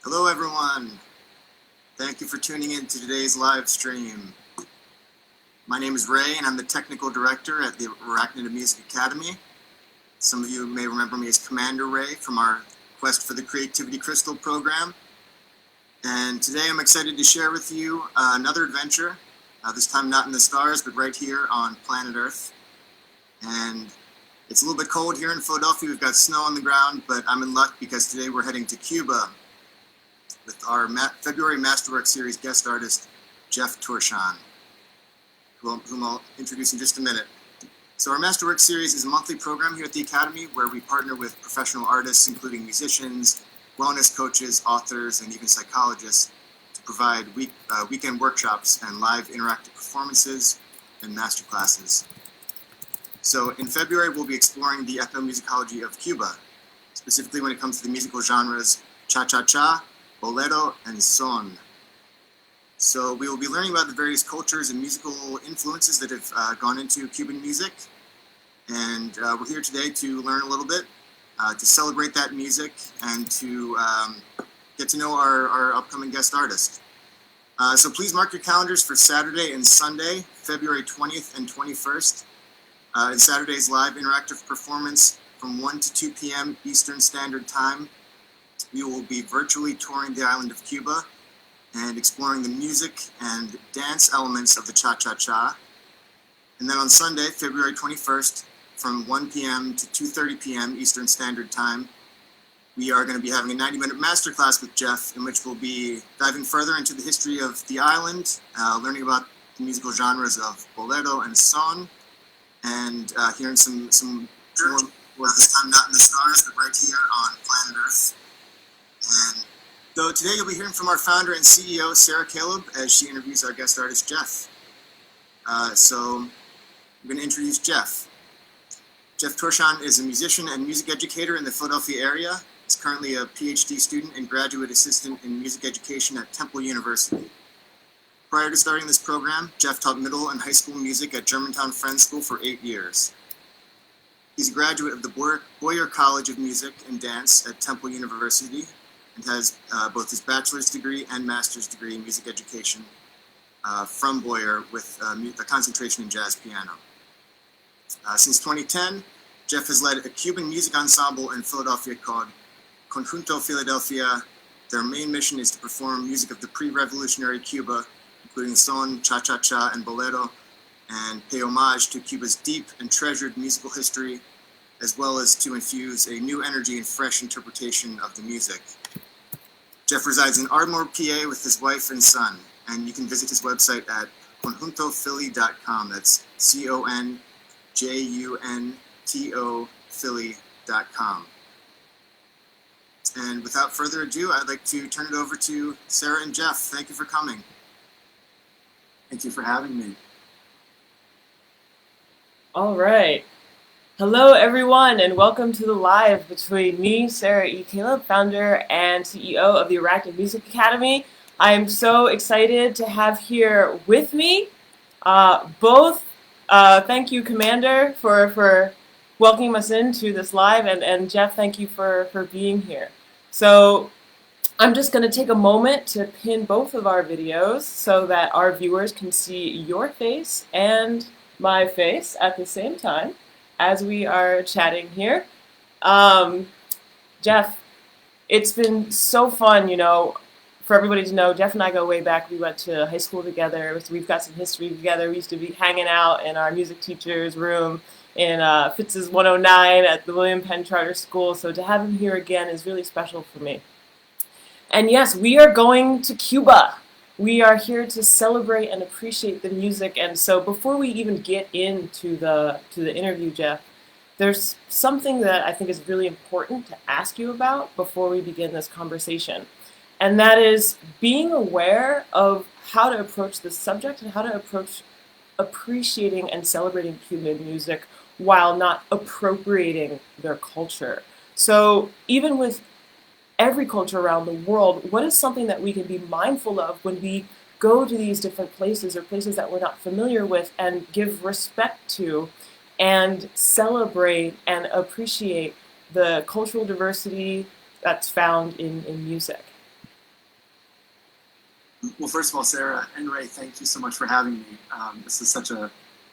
Hello everyone. Thank you for tuning in to today's live stream. My name is Ray and I'm the Technical Director at the Arachnyd Music Academy. Some of you may remember me as Commander Ray from our Quest for the Creativity Crystal program. And today I'm excited to share with you another adventure, this time not in the stars, but right here on planet Earth. And it's a little bit cold here in Philadelphia. We've got snow on the ground, but I'm in luck because today we're heading to Cuba with our February Masterwork series guest artist, Jeff Torchon, whom I'll introduce in just a minute. So our Masterwork series is a monthly program here at the Academy where we partner with professional artists, including musicians, wellness coaches, authors, and even psychologists to provide weekend workshops and live interactive performances and masterclasses. So in February, we'll be exploring the ethnomusicology of Cuba, specifically when it comes to the musical genres cha-cha-cha, bolero, and son. So we will be learning about the various cultures and musical influences that have gone into Cuban music. And we're here today to learn a little bit, to celebrate that music, and to get to know our upcoming guest artist. So please mark your calendars for Saturday and Sunday, February 20th and 21st. In Saturday's live interactive performance from 1 to 2 p.m. Eastern Standard Time. We will be virtually touring the island of Cuba and exploring the music and dance elements of the cha-cha-cha. And then on Sunday, February 21st, from 1 p.m. to 2:30 p.m. Eastern Standard Time, we are going to be having a 90-minute masterclass with Jeff, in which we'll be diving further into the history of the island, learning about the musical genres of bolero and son, and hearing some more this time not in the stars, but right here on planet Earth. And so today you'll be hearing from our founder and CEO, Sarah Caleb, as she interviews our guest artist, Jeff. So I'm going to introduce Jeff. Jeff Torchon is a musician and music educator in the Philadelphia area. He's currently a PhD student and graduate assistant in music education at Temple University. Prior to starting this program, Jeff taught middle and high school music at Germantown Friends School for 8 years. He's a graduate of the Boyer College of Music and Dance at Temple University, and has both his bachelor's degree and master's degree in music education from Boyer with a concentration in jazz piano. Since 2010, Jeff has led a Cuban music ensemble in Philadelphia called Conjunto Philadelphia. Their main mission is to perform music of the pre-revolutionary Cuba, including son, cha-cha-cha, and bolero, and pay homage to Cuba's deep and treasured musical history, as well as to infuse a new energy and fresh interpretation of the music. Jeff resides in Ardmore, PA with his wife and son, and you can visit his website at conjuntophilly.com. That's CONJUNTO Philly.com. And without further ado, I'd like to turn it over to Sarah and Jeff. Thank you for coming. Thank you for having me. All right. Hello, everyone, and welcome to the live between me, Sarah E. Caleb, founder and CEO of the Arachnyd Music Academy. I am so excited to have here with me thank you, Commander, for welcoming us into this live, and Jeff, thank you for being here. So I'm just going to take a moment to pin both of our videos so that our viewers can see your face and my face at the same time as we are chatting here. Jeff, it's been so fun, for everybody to know. Jeff and I go way back. We went to high school together, so we've got some history together. We used to be hanging out in our music teacher's room in Fitz's 109 at the William Penn Charter School, so to have him here again is really special for me. And yes, we are going to Cuba. We are here to celebrate and appreciate the music. And so before we even get into the interview, Jeff, there's something that I think is really important to ask you about before we begin this conversation. And that is being aware of how to approach this subject and how to approach appreciating and celebrating Cuban music while not appropriating their culture. So even with every culture around the world, what is something that we can be mindful of when we go to these different places or places that we're not familiar with and give respect to and celebrate and appreciate the cultural diversity that's found in music? Well, first of all, Sarah and Ray, thank you so much for having me. This is such an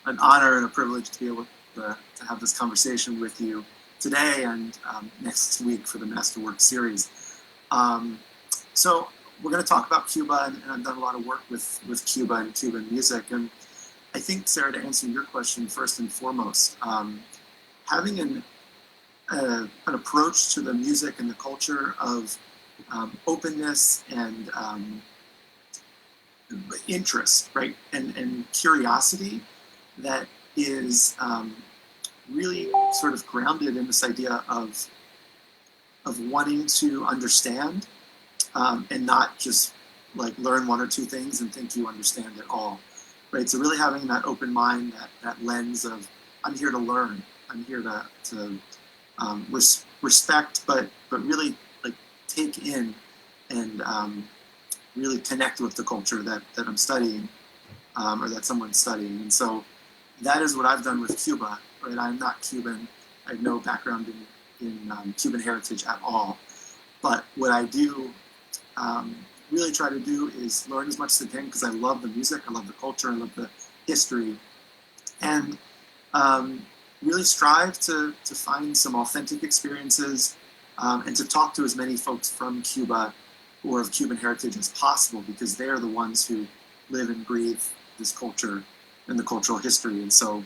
honor and a privilege to be able to have this conversation with you today and next week for the Masterwork series. So we're going to talk about Cuba, and I've done a lot of work with Cuba and Cuban music. And I think, Sarah, to answer your question first and foremost, having an approach to the music and the culture of openness and interest, right, and curiosity that is really sort of grounded in this idea of wanting to understand and not just like learn one or two things and think you understand it all, right? So really having that open mind, that lens of I'm here to learn, I'm here to respect, but really like take in and really connect with the culture that I'm studying or that someone's studying. And so that is what I've done with Cuba, right? I'm not Cuban. I have no background in Cuban heritage at all. But what I do really try to do is learn as much as I can because I love the music, I love the culture, I love the history, and really strive to find some authentic experiences and to talk to as many folks from Cuba or of Cuban heritage as possible because they are the ones who live and breathe this culture and the cultural history. And so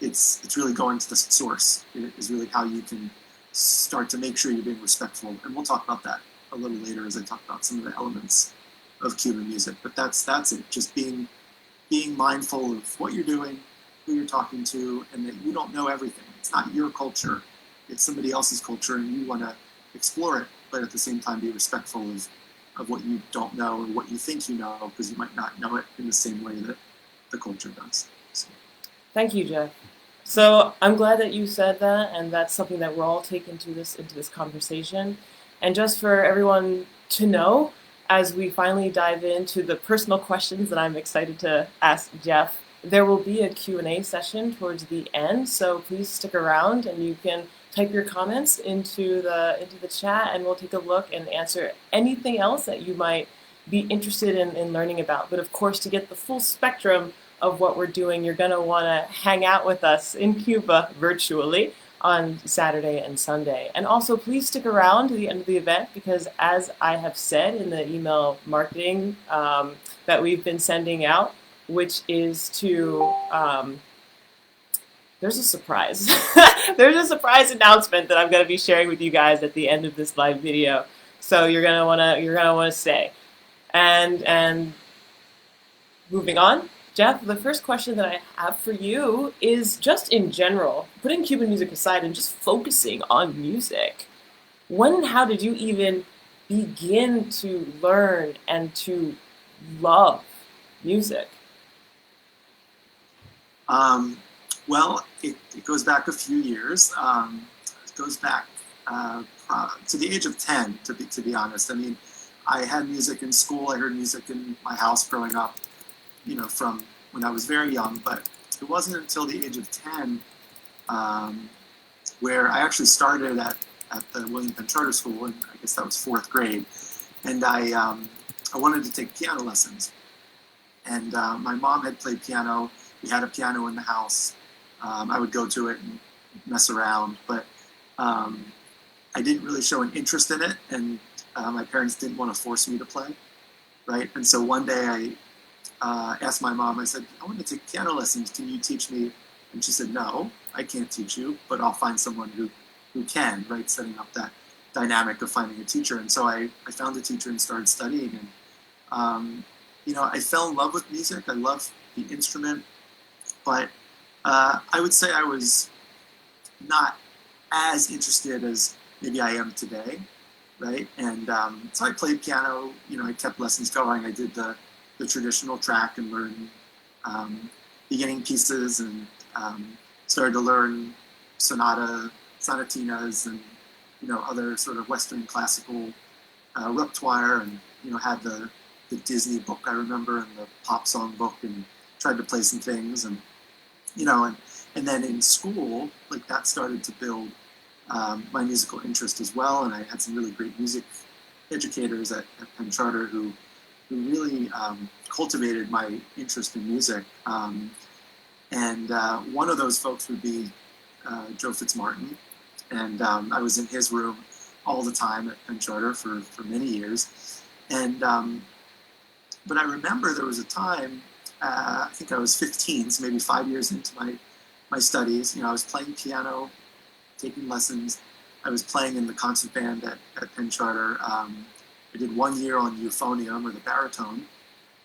it's really going to the source. It is really how you can start to make sure you're being respectful. And we'll talk about that a little later as I talk about some of the elements of Cuban music. But that's it. Just being mindful of what you're doing, who you're talking to, and that you don't know everything. It's not your culture. It's somebody else's culture, and you want to explore it, but at the same time be respectful of what you don't know or what you think you know, because you might not know it in the same way that the culture does. So. Thank you, Jeff. So I'm glad that you said that, and that's something that we're all taking into this conversation. And just for everyone to know, as we finally dive into the personal questions that I'm excited to ask Jeff, there will be a Q&A session towards the end, so please stick around and you can type your comments into the chat, and we'll take a look and answer anything else that you might be interested in learning about. But of course, to get the full spectrum of what we're doing, you're going to want to hang out with us in Cuba virtually on Saturday and Sunday. And also, please stick around to the end of the event because, as I have said in the email marketing that we've been sending out, which is to there's a surprise. There's a surprise announcement that I'm going to be sharing with you guys at the end of this live video. So you're gonna wanna stay. And moving on, Jeff, the first question that I have for you is just in general, putting Cuban music aside and just focusing on music. When and how did you even begin to learn and to love music? Well, it goes back a few years. It goes back to the age of 10, to be honest. I mean, I had music in school. I heard music in my house growing up, from when I was very young. But it wasn't until the age of 10 where I actually started at the William Penn Charter School, and I guess that was 4th grade. And I wanted to take piano lessons. And my mom had played piano. We had a piano in the house. I would go to it and mess around, but I didn't really show an interest in it, and my parents didn't want to force me to play, right? And so one day I asked my mom, I said, I want to take piano lessons. Can you teach me? And she said, no, I can't teach you, but I'll find someone who can, right? Setting up that dynamic of finding a teacher. And so I found a teacher and started studying. And, I fell in love with music. I love the instrument. But I would say I was not as interested as maybe I am today, right? And so I played piano. I kept lessons going. I did the traditional track and learned beginning pieces and started to learn sonatinas and other sort of Western classical repertoire, and had the Disney book, I remember, and the pop song book, and tried to play some things, and and then in school, like, that started to build my musical interest as well. And I had some really great music educators at Penn Charter who really cultivated my interest in music. And one of those folks would be Joe Fitzmartin. And I was in his room all the time at Penn Charter for many years. And but I remember there was a time, I think I was 15, so maybe 5 years into my studies. I was playing piano, taking lessons. I was playing in the concert band at Penn Charter. I did 1 year on euphonium, or the baritone,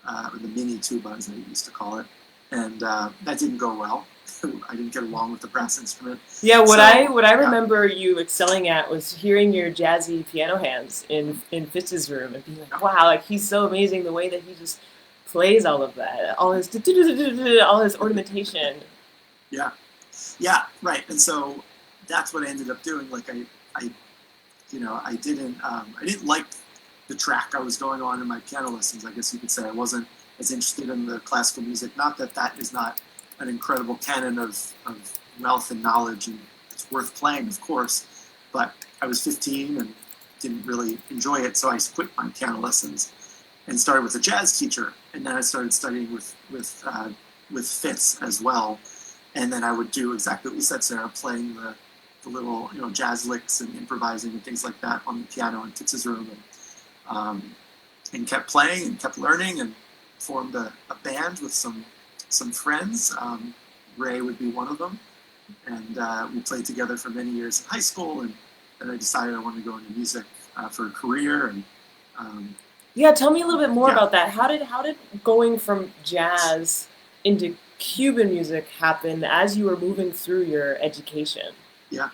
or the mini tuba, as they used to call it. And that didn't go well. I didn't get along with the brass instrument. Yeah, what I Yeah. remember you excelling at was hearing your jazzy piano hands in Fitz's room and being like, wow, like he's so amazing the way that he just plays all of that, all his ornamentation. Yeah, right. And so that's what I ended up doing. Like I didn't like the track I was going on in my piano lessons. I guess you could say I wasn't as interested in the classical music. Not that that is not an incredible canon of wealth and knowledge, and it's worth playing, of course. But I was 15 and didn't really enjoy it, so I quit my piano lessons and started with a jazz teacher. And then I started studying with Fitz as well. And then I would do exactly what you said, Sarah, playing the little jazz licks and improvising and things like that on the piano in Fitz's room, and kept playing and kept learning, and formed a band with some friends. Ray would be one of them, and we played together for many years in high school. And then I decided I wanted to go into music for a career. And yeah, tell me a little bit more Yeah. about that. How did going from jazz into Cuban music happen as you were moving through your education? Yeah.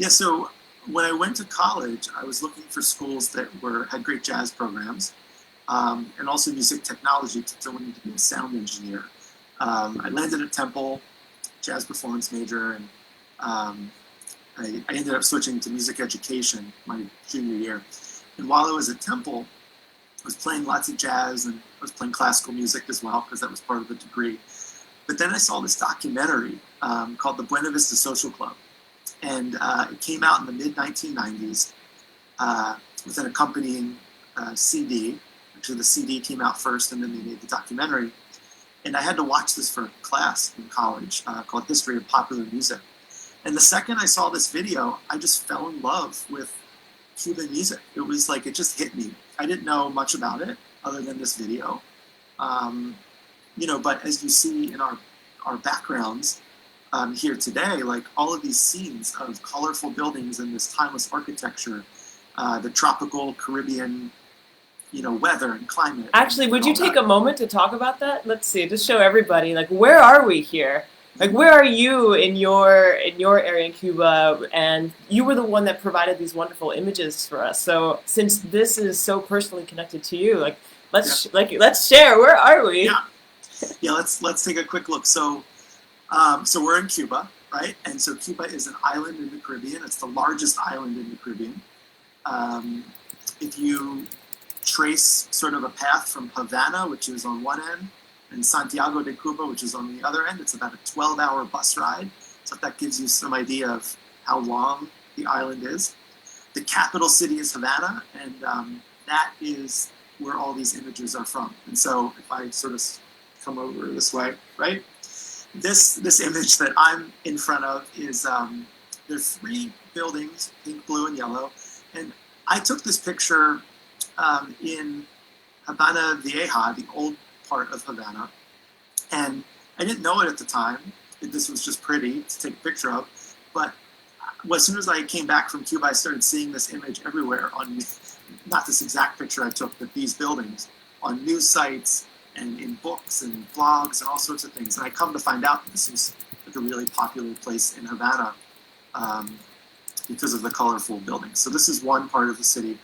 So when I went to college, I was looking for schools that had great jazz programs, and also music technology, because I wanted to be a sound engineer. I landed at Temple, jazz performance major, and I ended up switching to music education my junior year. And while I was at Temple, I was playing lots of jazz, and I was playing classical music as well, because that was part of the degree. But then I saw this documentary called The Buena Vista Social Club. And it came out in the mid-1990s with an accompanying CD. Actually, the CD came out first, and then they made the documentary. And I had to watch this for a class in college called History of Popular Music. And the second I saw this video, I just fell in love with Cuban music. It was like, it just hit me. I didn't know much about it other than this video. But as you see in our backgrounds here today, like all of these scenes of colorful buildings and this timeless architecture, the tropical Caribbean, weather and climate. Actually, and would you all take that. a moment to talk about that? Let's see, just show everybody, like, where are we here? Like, where are you in your area in Cuba? And you were the one that provided these wonderful images for us. So since this is so personally connected to you, like, let's share. Where are we? Yeah. Let's take a quick look. So we're in Cuba, right? And so Cuba is an island in the Caribbean. It's the largest island in the Caribbean. If you trace sort of a path from Havana, which is on one end, and Santiago de Cuba, which is on the other end, it's about a 12-hour bus ride. So that gives you some idea of how long the island is. The capital city is Havana, and that is where all these images are from. And so if I sort of come over this way, right? This image that I'm in front of is, there's 3 buildings, pink, blue, and yellow. And I took this picture in Habana Vieja, the old part of Havana. And I didn't know it at the time. This was just pretty to take a picture of. But as soon as I came back from Cuba, I started seeing this image everywhere on, not this exact picture I took, but these buildings, on news sites and in books and blogs and all sorts of things. And I come to find out that this was like a really popular place in Havana because of the colorful buildings. So this is one part of the city.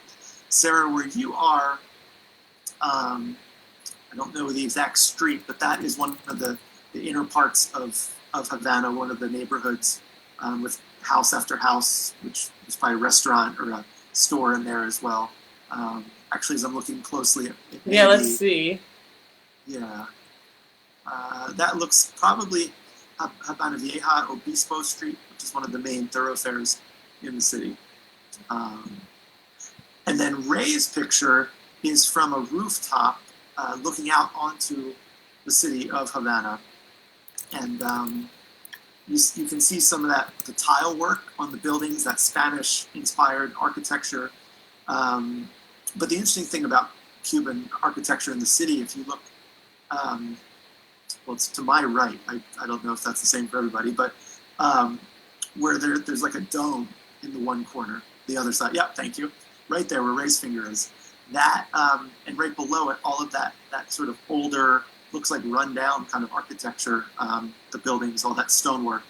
Sarah, where you are, I don't know the exact street, but that is one of the inner parts of Havana, one of the neighborhoods with house after house, which is probably a restaurant or a store in there as well. Actually, as I'm looking closely at it, Yeah, let's see. Yeah. That looks probably Habana Vieja, Obispo Street, which is one of the main thoroughfares in the city. And then Ray's picture is from a rooftop looking out onto the city of Havana. And you can see some of the tile work on the buildings, that Spanish-inspired architecture. But the interesting thing about Cuban architecture in the city, if you look, well, it's to my right. I don't know if that's the same for everybody, but where there's like a dome in the one corner, the other side. Yeah, thank you. Right there where Ray's finger is. That, and right below it, all of that sort of older, looks like rundown kind of architecture, the buildings, all that stonework.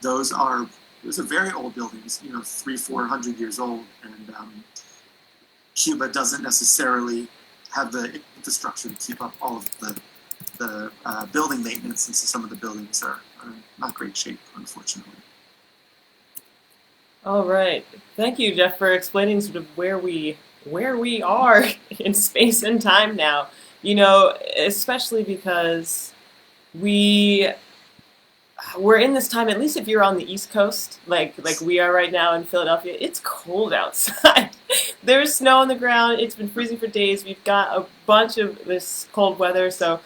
Those are very old buildings, 300-400 years old, and Cuba doesn't necessarily have the infrastructure to keep up all of the building maintenance, and so some of the buildings are not great shape, unfortunately. All right. Thank you, Jeff, for explaining sort of where we are in space and time now. Especially because we're in this time, at least if you're on the East Coast, like we are right now in Philadelphia, it's cold outside. There's snow on the ground. It's been freezing for days. We've got a bunch of this cold weather. So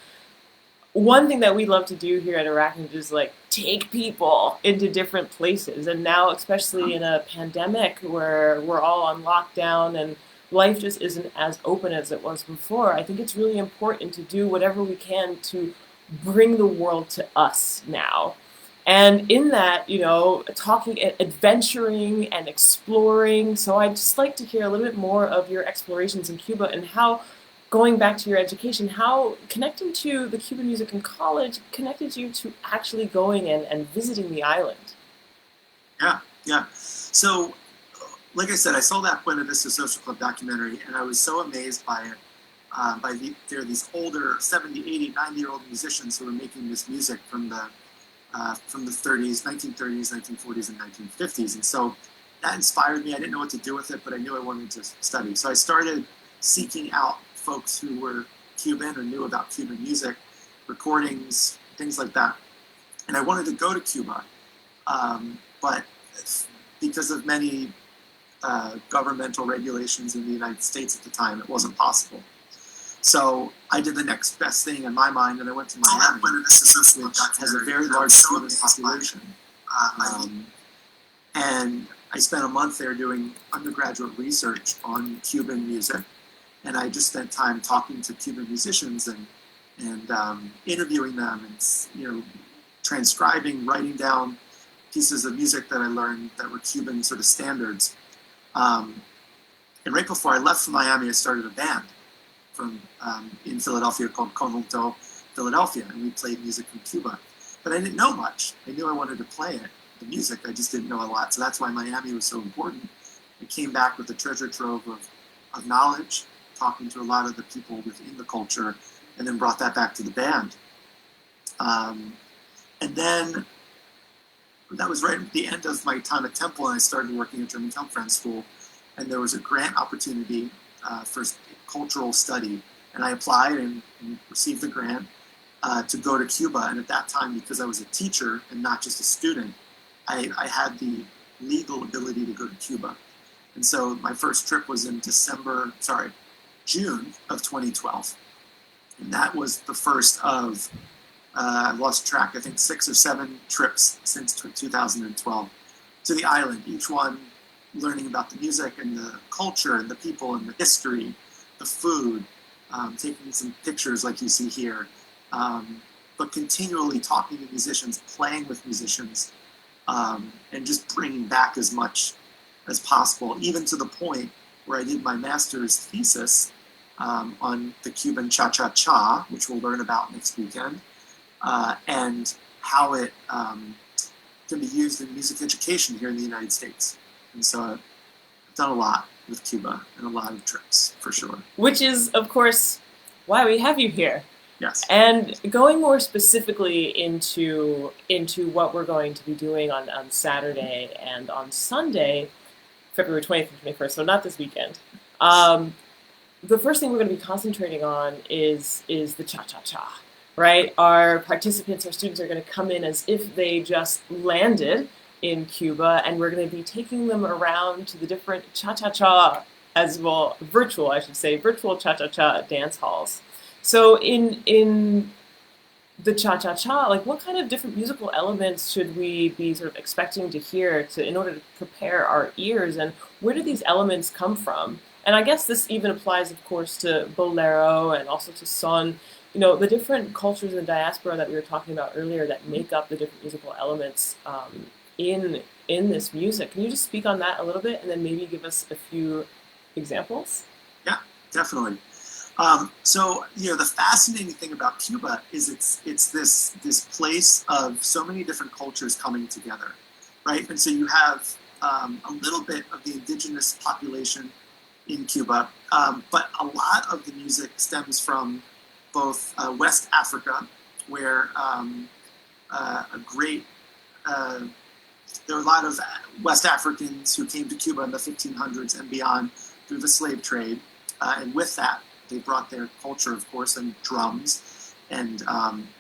one thing that we love to do here at Arachnyd is take people into different places. And now, especially in a pandemic where we're all on lockdown and life just isn't as open as it was before, I think it's really important to do whatever we can to bring the world to us now. And in that, talking, adventuring and exploring. So I'd just like to hear a little bit more of your explorations in Cuba and how, going back to your education, how connecting to the Cuban music in college connected you to actually going and visiting the island. Yeah. So, like I said, I saw that Buena Vista Social Club documentary, and I was so amazed by it. There are these older 70, 80, 90-year-old musicians who were making this music from the 30s, 1930s, 1940s, and 1950s. And so that inspired me. I didn't know what to do with it, but I knew I wanted to study. So I started seeking out folks who were Cuban or knew about Cuban music, recordings, things like that. And I wanted to go to Cuba, but because of many governmental regulations in the United States at the time, it wasn't possible. So I did the next best thing in my mind, and I went to Miami, which has a very large Cuban population. And I spent a month there doing undergraduate research on Cuban music, and I just spent time talking to Cuban musicians and interviewing them, and transcribing, writing down pieces of music that I learned that were Cuban sort of standards. And right before I left for Miami, I started a band in Philadelphia called Conjunto Philadelphia, and we played music from Cuba. But I didn't know much. I knew I wanted to play it, the music. I just didn't know a lot. So that's why Miami was so important. I came back with a treasure trove of knowledge, talking to a lot of the people within the culture, and then brought that back to the band. And then that was right at the end of my time at Temple, and I started working at German Conference School, and there was a grant opportunity for cultural study, and I applied and received the grant to go to Cuba. And at that time, because I was a teacher and not just a student, I had the legal ability to go to Cuba. And so my first trip was in June of 2012. And that was the first of, I lost track, I think 6 or 7 trips since 2012 to the island, each one learning about the music and the culture and the people and the history, the food, taking some pictures like you see here, but continually talking to musicians, playing with musicians, and just bringing back as much as possible, even to the point where I did my master's thesis on the Cuban cha-cha-cha, which we'll learn about next weekend, and how it can be used in music education here in the United States. And so I've done a lot with Cuba and a lot of trips, for sure. Which is, of course, why we have you here. Yes. And going more specifically into what we're going to be doing on Saturday and on Sunday, February 20th and 21st, so not this weekend. The first thing we're going to be concentrating on is the cha-cha-cha, right? Our participants, our students are going to come in as if they just landed in Cuba, and we're going to be taking them around to the different cha-cha-cha as well, virtual, I should say, virtual cha-cha-cha dance halls. So in the cha-cha-cha, like what kind of different musical elements should we be sort of expecting to hear in order to prepare our ears, and where do these elements come from? And I guess this even applies, of course, to bolero and also to son. The different cultures in diaspora that we were talking about earlier that make up the different musical elements in this music. Can you just speak on that a little bit, and then maybe give us a few examples? Yeah, definitely. So the fascinating thing about Cuba is it's this place of so many different cultures coming together, right? And so you have a little bit of the indigenous population in Cuba, but a lot of the music stems from both West Africa, where there were a lot of West Africans who came to Cuba in the 1500s and beyond through the slave trade, and with that, they brought their culture, of course, and drums and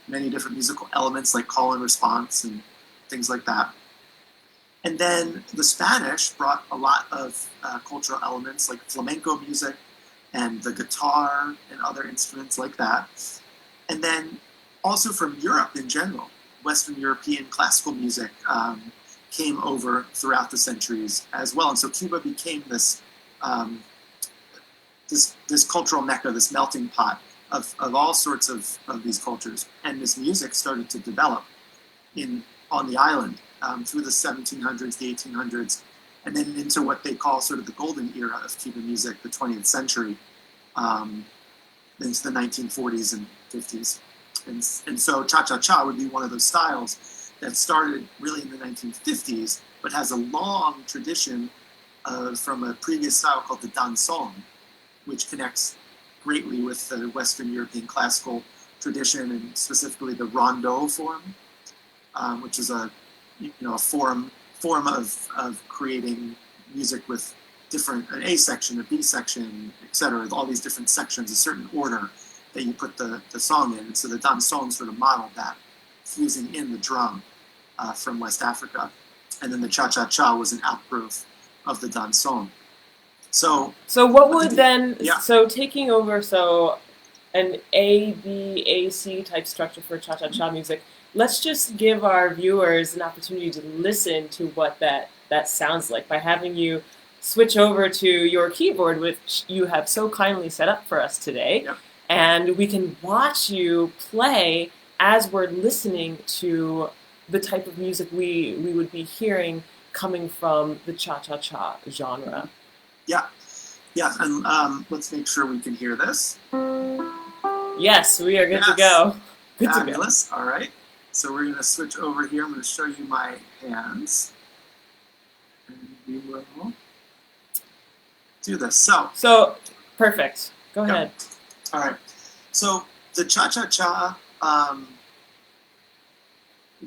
many different musical elements like call and response and things like that. And then the Spanish brought a lot of cultural elements like flamenco music and the guitar and other instruments like that. And then also from Europe in general, Western European classical music came over throughout the centuries as well. And so Cuba became this cultural mecca, this melting pot of all sorts of these cultures. And this music started to develop on the island through the 1700s, the 1800s, and then into what they call sort of the golden era of Cuban music, the 20th century, into the 1940s and 50s. And so cha-cha-cha would be one of those styles that started really in the 1950s, but has a long tradition from a previous style called the danzón, which connects greatly with the Western European classical tradition, and specifically the rondeau form, which is a form of creating music with an A section, a B section, etc. All these different sections, a certain order that you put the song in. And so the danzón sort of modeled that, fusing in the drum from West Africa. And then the cha-cha-cha was an outgrowth of the danzón. So what would then, yeah. So taking over, an A, B, A, C type structure for cha-cha-cha music, let's just give our viewers an opportunity to listen to what that sounds like by having you switch over to your keyboard, which you have so kindly set up for us today. Yep. And we can watch you play as we're listening to the type of music we would be hearing coming from the cha-cha-cha genre. Yeah, and let's make sure we can hear this. Yes, we are good to go. Good Fabulous. to go. All right. So we're going to switch over here. I'm going to show you my hands. And we will do this. So perfect. Go ahead. All right. So the cha-cha-cha,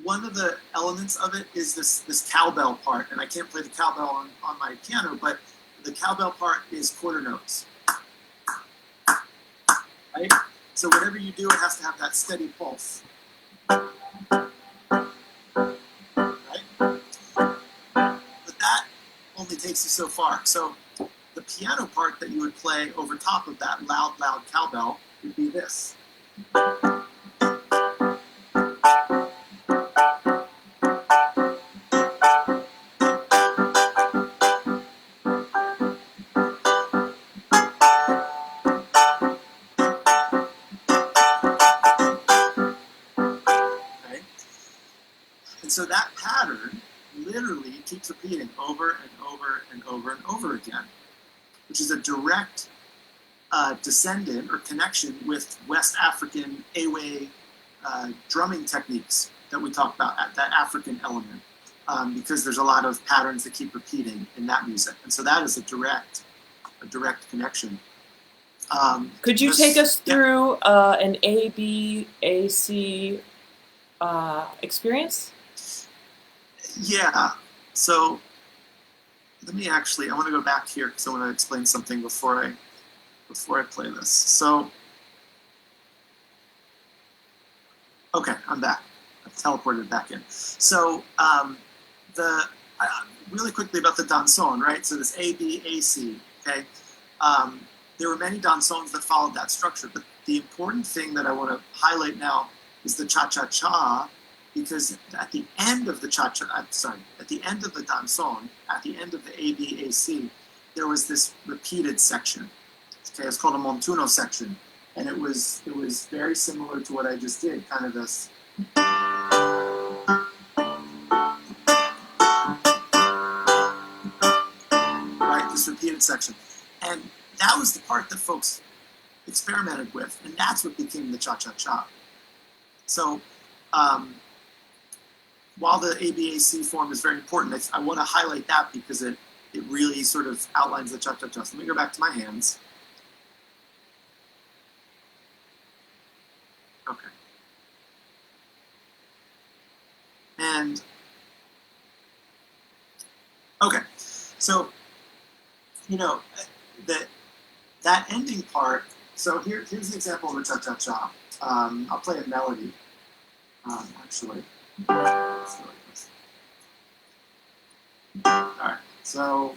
one of the elements of it is this cowbell part. And I can't play the cowbell on my piano, but the cowbell part is quarter notes. Right? So whatever you do, it has to have that steady pulse. Right? But that only takes you so far. So the piano part that you would play over top of that loud cowbell would be this. So that pattern literally keeps repeating over and over and over and over again, which is a direct descendant or connection with West African Ewe drumming techniques that we talk about, that African element, because there's a lot of patterns that keep repeating in that music. And so that is a direct connection. Could you take us through an A, B, A, C experience? Yeah, so let me I want to go back here because I want to explain something before I play this. So, okay, I'm back. I've teleported back in. So, really quickly about the danzón, right? So this A, B, A, C, okay? there were many danzons that followed that structure, but the important thing that I want to highlight now is the cha-cha-cha, because at the end of the at the end of the danzon, at the end of the ABAC, there was this repeated section. Okay, it's called a montuno section, and it was very similar to what I just did, kind of this. Right, this repeated section, and that was the part that folks experimented with, and that's what became the cha-cha-cha. So, while the ABAC form is very important, I want to highlight that because it really sort of outlines the cha-cha-cha. So let me go back to my hands. Okay. And, okay, so, you know, that ending part, so here's an example of a cha-cha-cha. I'll play a melody, actually. Alright, so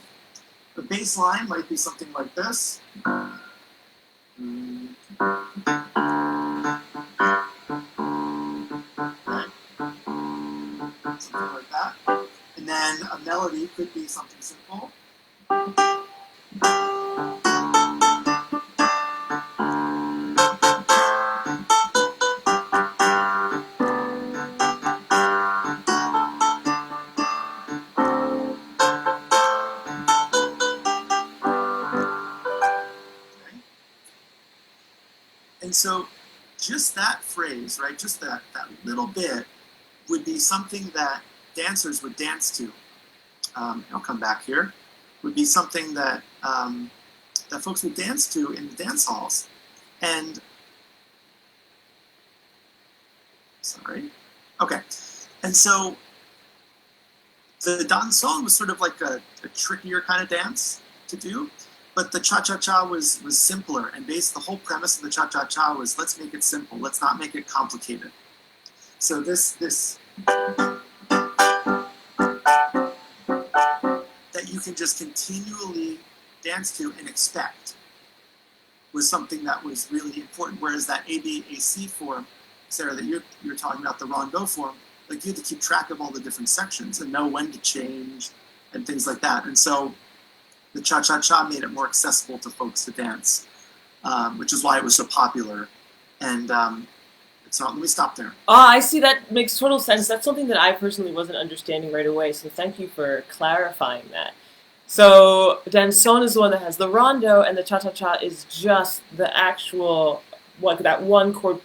the bass line might be something like this. Right. Something like that. And then a melody could be something simple. And so just that phrase, right, just that little bit would be something that dancers would dance to. I'll come back here. Would be something that that folks would dance to in the dance halls. And, sorry. Okay. And so the danzon was sort of like a trickier kind of dance to do. But the cha-cha-cha was simpler, and the whole premise of the cha-cha-cha was, let's make it simple, let's not make it complicated. So this that you can just continually dance to and expect was something that was really important. Whereas that ABAC form, Sarah, that you're talking about, the rondeau form, like you had to keep track of all the different sections and know when to change and things like that. And so the cha-cha-cha made it more accessible to folks to dance, which is why it was so popular. And so let me stop there. I see. That makes total sense. That's something that I personally wasn't understanding right away, so thank you for clarifying that. So danzon is the one that has the rondo, and the cha-cha-cha is just the actual, that one chord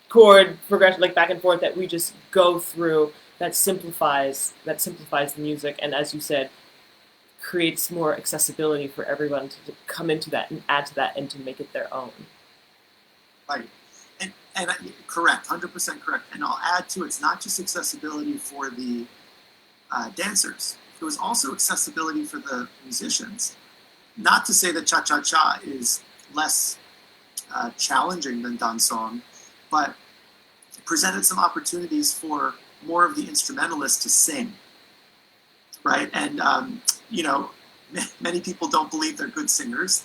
progression, like back and forth, that we just go through, that simplifies the music, and as you said, creates more accessibility for everyone to come into that and add to that and to make it their own. Right. And correct, 100% correct. And I'll add to it's not just accessibility for the dancers. It was also accessibility for the musicians. Not to say that cha-cha-cha is less challenging than danzon, but it presented some opportunities for more of the instrumentalists to sing. Right? And you know, many people don't believe they're good singers.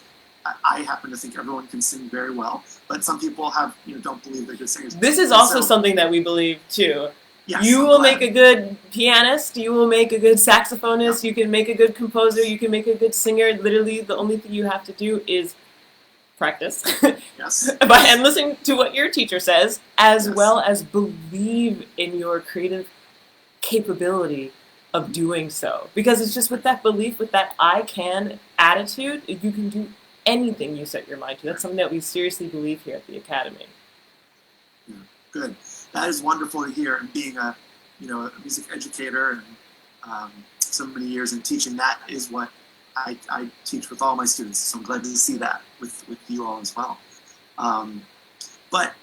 I happen to think everyone can sing very well, but some people don't believe they're good singers. This is also something that we believe too. Yes, you will make a good pianist, you will make a good saxophonist, you can make a good composer, you can make a good singer. Literally, the only thing you have to do is practice. Yes. And listen to what your teacher says, as Yes. well as believe in your creative capability of doing so. Because it's just with that belief, with that I can attitude, you can do anything you set your mind to. That's something that we seriously believe here at the Academy. Yeah, good. That is wonderful to hear. And being a music educator and so many years in teaching, that is what I teach with all my students. So I'm glad to see that with you all as well. But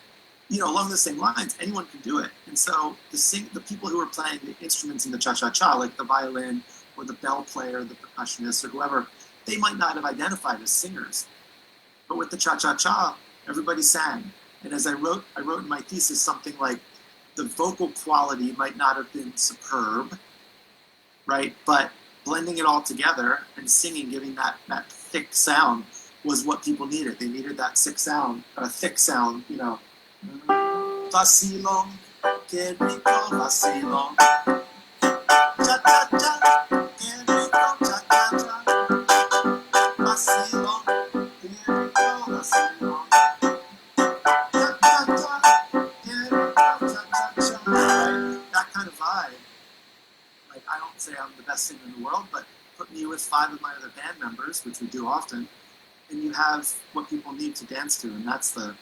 along the same lines, anyone can do it. And so the people who are playing the instruments in the cha-cha-cha, like the violin or the bell player, the percussionist or whoever, they might not have identified as singers. But with the cha-cha-cha, everybody sang. And as I wrote in my thesis something like, the vocal quality might not have been superb, right? But blending it all together and singing, giving that thick sound, was what people needed. They needed that thick sound, you know. Vacilón, que rico vacilón. Cha cha cha, que rico cha cha cha. Vacilón, que rico vacilón. Cha cha cha, que rico cha cha cha. Right? That kind of vibe. Like, I don't say I'm the best singer in the world, but put me with 5 of my other band members, which we do often, and you have what people need to dance to, and that's the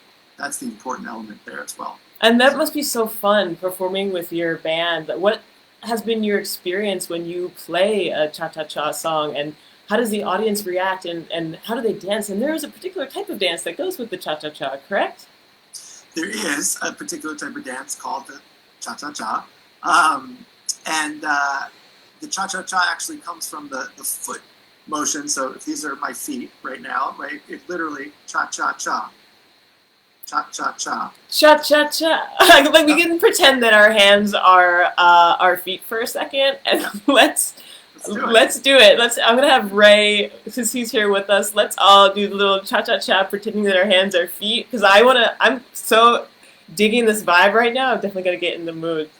important element there as well. And that must be so fun performing with your band. What has been your experience when you play a cha-cha-cha song, and how does the audience react, and how do they dance? And there is a particular type of dance that goes with the cha-cha-cha, correct? There is a particular type of dance called the cha-cha-cha. And the cha-cha-cha actually comes from the foot motion. So if these are my feet right now, right, it literally cha-cha-cha. Cha-cha-cha. Cha-cha-cha. Like, we can pretend that our hands are our feet for a second, and let's do it. I'm gonna have Ray, since he's here with us, let's all do the little cha-cha-cha, pretending that our hands are feet, because I'm so digging this vibe right now. I'm definitely gonna get in the mood.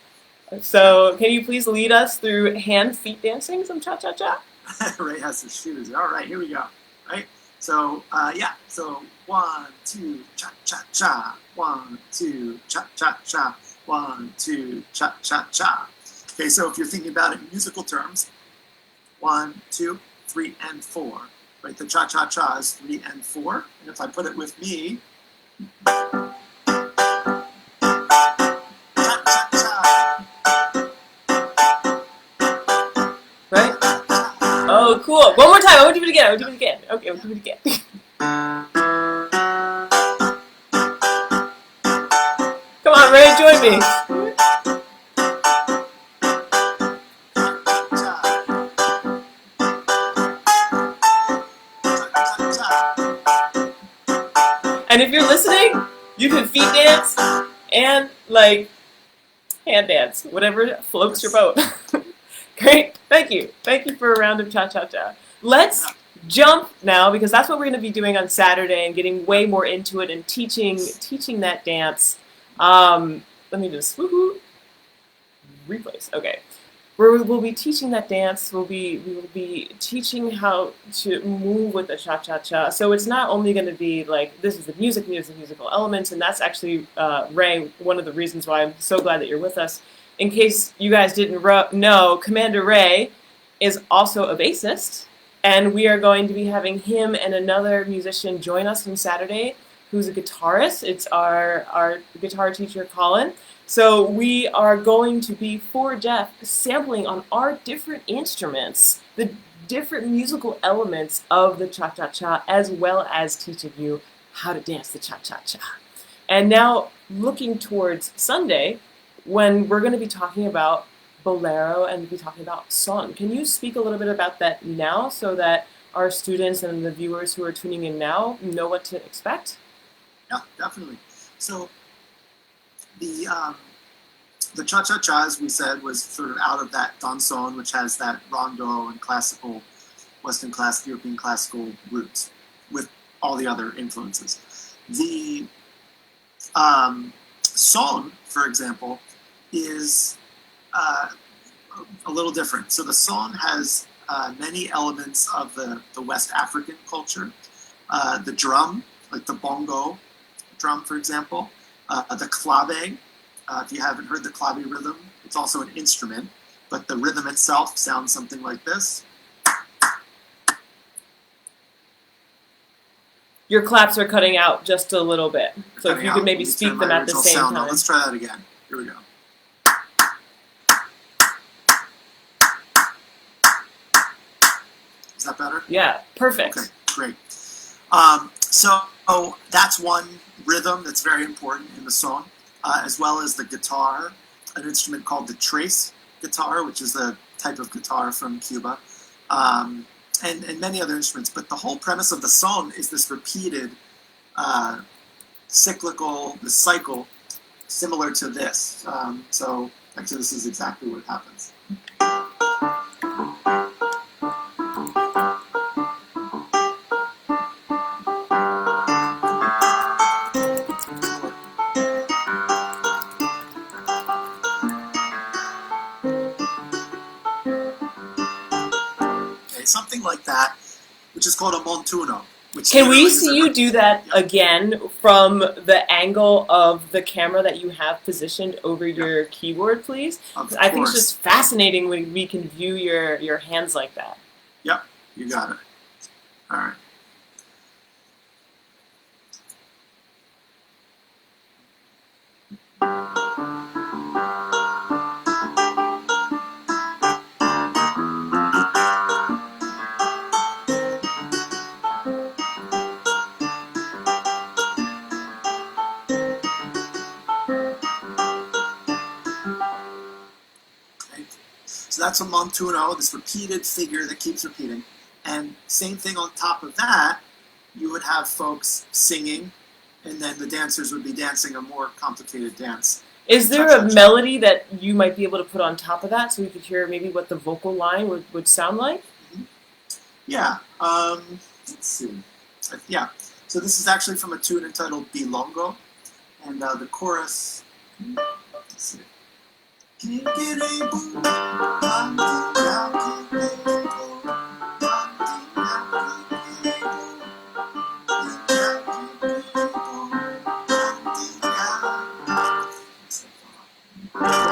So can you please lead us through hand-feet dancing, some cha-cha-cha? Ray has his shoes. All right, here we go. Right? So, yeah. So 1, 2, cha-cha-cha. 1, 2, cha-cha-cha. 1, 2, cha-cha-cha. Okay, so if you're thinking about it in musical terms, 1, 2, 3, and 4. Right? The cha-cha-cha is 3 and 4. And if I put it with me, right? Oh, cool. One more time. I want to do it again. Okay, we'll do it again. Come on, Ray, join me. And if you're listening, you can feet dance and, like, hand dance, whatever floats your boat. Great, thank you. Thank you for a round of cha-cha-cha. Let's jump now, because that's what we're going to be doing on Saturday and getting way more into it and teaching that dance. Let me just, woohoo, replace, okay. We'll be teaching that dance. We will be teaching how to move with the cha-cha-cha. So it's not only going to be like, this is the musical elements, and that's actually, Ray, one of the reasons why I'm so glad that you're with us. In case you guys didn't know, Commander Ray is also a bassist, and we are going to be having him and another musician join us on Saturday, who's a guitarist. It's our guitar teacher, Colin. So we are going to be, for Jeff, sampling on our different instruments, the different musical elements of the cha-cha-cha, as well as teaching you how to dance the cha-cha-cha. And now, looking towards Sunday, when we're going to be talking about bolero and be talking about son. Can you speak a little bit about that now, so that our students and the viewers who are tuning in now know what to expect? Yeah, definitely. So the cha-cha-cha, as we said, was sort of out of that danson, which has that rondo and classical, Western classical, European classical roots, with all the other influences. The son, for example, is a little different. So the son has many elements of the West African culture. The drum, like the bongo drum, for example. The clave, if you haven't heard the clave rhythm, it's also an instrument, but the rhythm itself sounds something like this. Your claps are cutting out just a little bit, so if you could maybe speak them at the same time. Let's try that again. Here we go. Is that better? Yeah, perfect. Okay, great. So that's one rhythm that's very important in the song, as well as the guitar, an instrument called the trace guitar, which is a type of guitar from Cuba, and many other instruments. But the whole premise of the song is this repeated cycle, similar to this. So actually, this is exactly what happens. something like that, which is called a montuno. Which Can we literally is see a- you do that again from the angle of the camera that you have positioned over your keyboard, please? Of I think it's course. just fascinating when we can view your hands like that. Yep, you got it. All right. So that's a montuno, this repeated figure that keeps repeating. And same thing on top of that, you would have folks singing, and then the dancers would be dancing a more complicated dance. Is there Cha-cha-cha. a melody that you might be able to put on top of that so we could hear maybe what the vocal line would sound like? Yeah, let's see. Yeah, so this is actually from a tune entitled Bilongo, and the chorus, let's see. Yeah,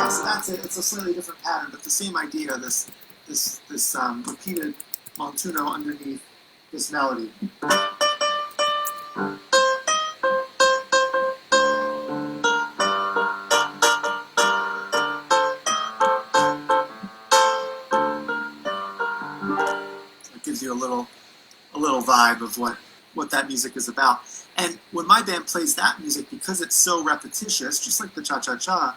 so that's it. It's a slightly different pattern, but the same idea. This repeated montuno underneath this melody. It gives you a little vibe of what that music is about. And when my band plays that music, because it's so repetitious, just like the cha-cha-cha,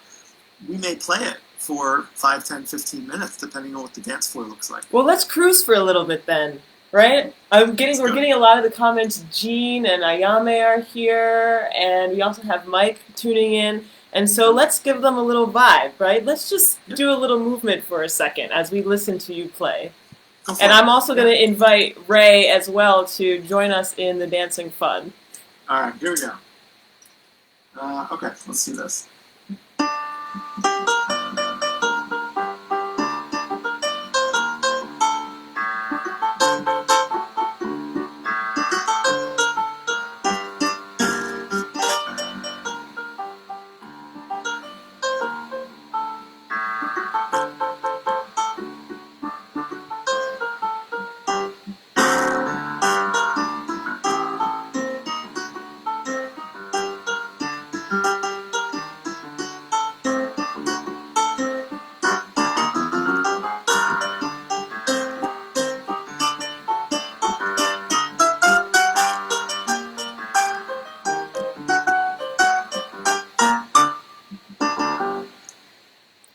we may play it for 5, 10, 15 minutes, depending on what the dance floor looks like. Well, let's cruise for a little bit then, right? We're getting a lot of the comments. Jean and Ayame are here, and we also have Mike tuning in. And so let's give them a little vibe, right? Let's just do a little movement for a second as we listen to you play. And I'm also going to invite Ray as well to join us in the dancing fun. All right, here we go. Okay, let's do this.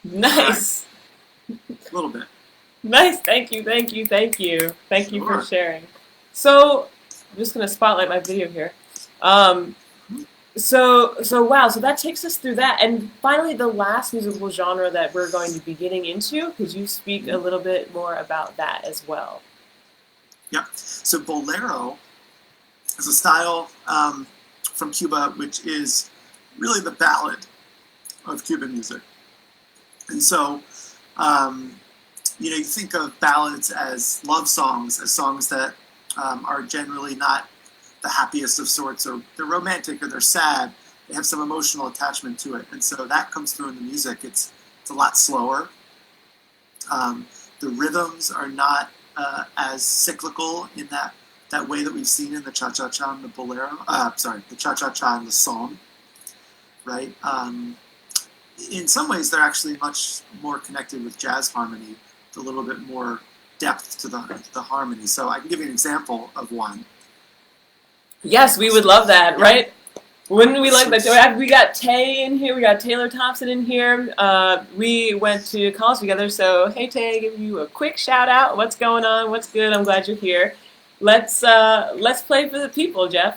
Nice. A little bit. Nice. Thank you. Thank you for Sure. sharing. So I'm just going to spotlight my video here. So wow, so that takes us through that. And finally, the last musical genre that we're going to be getting into, could you speak a little bit more about that as well? Yep. So bolero is a style from Cuba, which is really the ballad of Cuban music. And so, you think of ballads as love songs, as songs that are generally not the happiest of sorts, or they're romantic, or they're sad. They have some emotional attachment to it, and so that comes through in the music. It's a lot slower. The rhythms are not as cyclical in that way that we've seen in the cha-cha-cha and the bolero. The cha-cha-cha and the song, right? In some ways, they're actually much more connected with jazz harmony, with a little bit more depth to the harmony. So I can give you an example of one. Yes, we would love that, Yeah. right? Wouldn't we like that? We got Tay in here. We got Taylor Thompson in here. We went to college together, so hey Tay, give you a quick shout out. What's going on? What's good? I'm glad you're here. Let's play for the people, Jeff.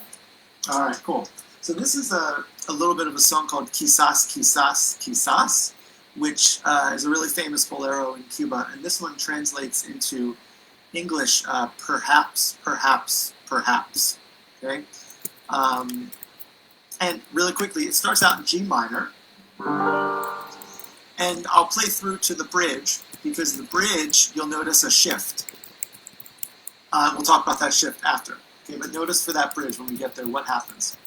All right, cool. So this is a little bit of a song called Quizás, Quizás, Quizás, which is a really famous bolero in Cuba, and this one translates into English, perhaps, perhaps, perhaps. Okay. And really quickly, it starts out in G minor, and I'll play through to the bridge, because the bridge, you'll notice a shift. We'll talk about that shift after. Okay, but notice for that bridge when we get there, what happens?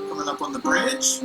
Coming up on the bridge.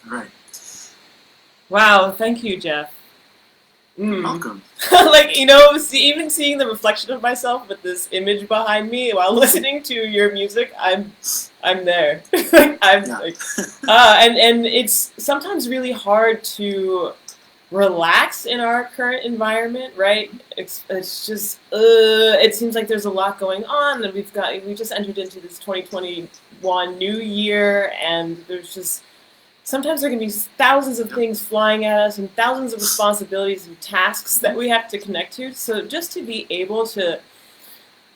All right. Wow, thank you, Jeff. Welcome. Like, even seeing the reflection of myself with this image behind me while listening to your music, I'm there. And it's sometimes really hard to relax in our current environment, right? It's just it seems like there's a lot going on, and we just entered into this 2021 new year, and there's just sometimes there can be thousands of things flying at us and thousands of responsibilities and tasks that we have to connect to. So just to be able to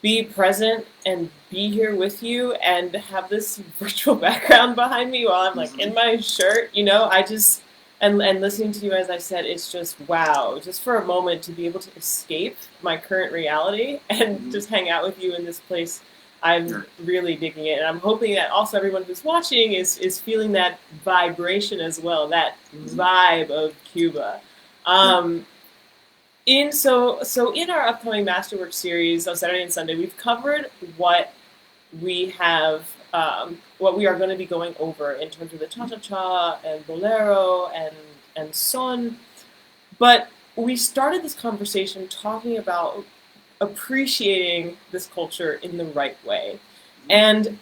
be present and be here with you and have this virtual background behind me while I'm like in my shirt, I just and listening to you, as I said, it's just wow, just for a moment to be able to escape my current reality and just hang out with you in this place. I'm really digging it, and I'm hoping that also everyone who's watching is feeling that vibration as well, that vibe of Cuba. In our upcoming Masterwork series on Saturday and Sunday, we've covered what we have, what we are going to be going over in terms of the cha-cha-cha and bolero and son, but we started this conversation talking about appreciating this culture in the right way. And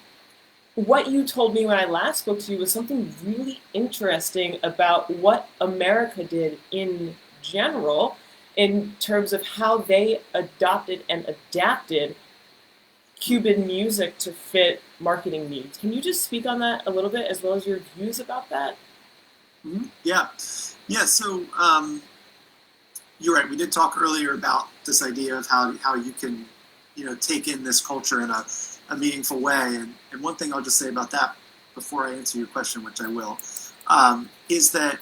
what you told me when I last spoke to you was something really interesting about what America did in general in terms of how they adopted and adapted Cuban music to fit marketing needs. Can you just speak on that a little bit, as well as your views about that? Yeah. So you're right. We did talk earlier about this idea of how you can, take in this culture in a meaningful way. And one thing I'll just say about that before I answer your question, which I will, is that,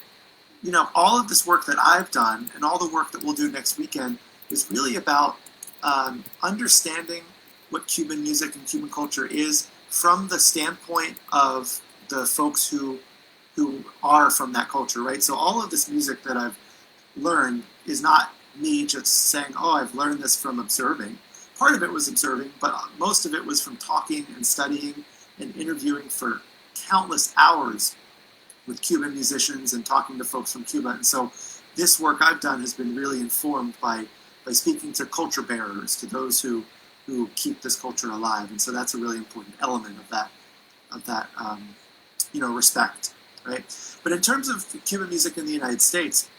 all of this work that I've done and all the work that we'll do next weekend is really about understanding what Cuban music and Cuban culture is from the standpoint of the folks who are from that culture, right? So all of this music that I've learned is not me just saying, oh, I've learned this from observing. Part of it was observing, but most of it was from talking and studying and interviewing for countless hours with Cuban musicians and talking to folks from Cuba. And so this work I've done has been really informed by speaking to culture bearers, to those who keep this culture alive. And so that's a really important element of that respect, right? But in terms of Cuban music in the United States,